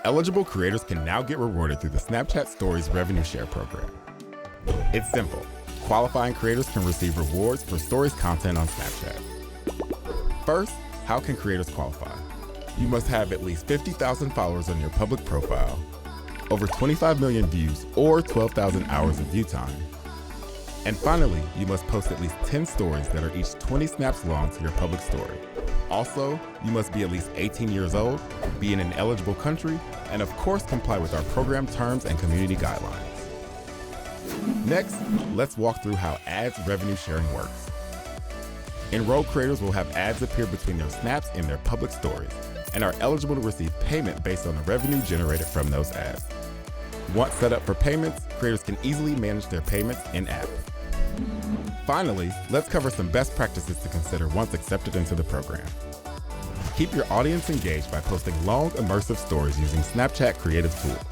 Eligible creators can now get rewarded through the Snapchat Stories Revenue Share program. It's simple. Qualifying creators can receive rewards for Stories content on Snapchat. First, how can creators qualify? You must have at least 50,000 followers on your public profile, over 25 million views or 12,000 hours of view time. And finally, you must post at least 10 stories that are each 20 snaps long to your public story. Also, you must be at least 18 years old, be in an eligible country, and of course comply with our program terms and community guidelines. Next, let's walk through how ads revenue sharing works. Enrolled creators will have ads appear between their snaps in their public stories and are eligible to receive payment based on the revenue generated from those ads. Once set up for payments, creators can easily manage their payments in-app. Finally, let's cover some best practices to consider once accepted into the program. Keep your audience engaged by posting long, immersive stories using Snapchat creative tools.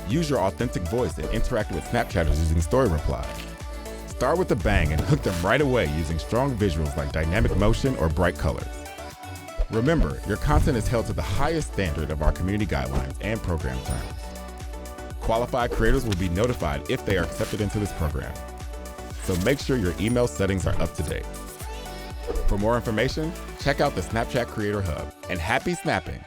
Use your authentic voice and interact with Snapchatters using story replies. Start with a bang and hook them right away using strong visuals like dynamic motion or bright colors. Remember, your content is held to the highest standard of our community guidelines and program terms. Qualified creators will be notified if they are accepted into this program. So make sure your email settings are up to date. For more information, check out the Snapchat Creator Hub, and happy snapping!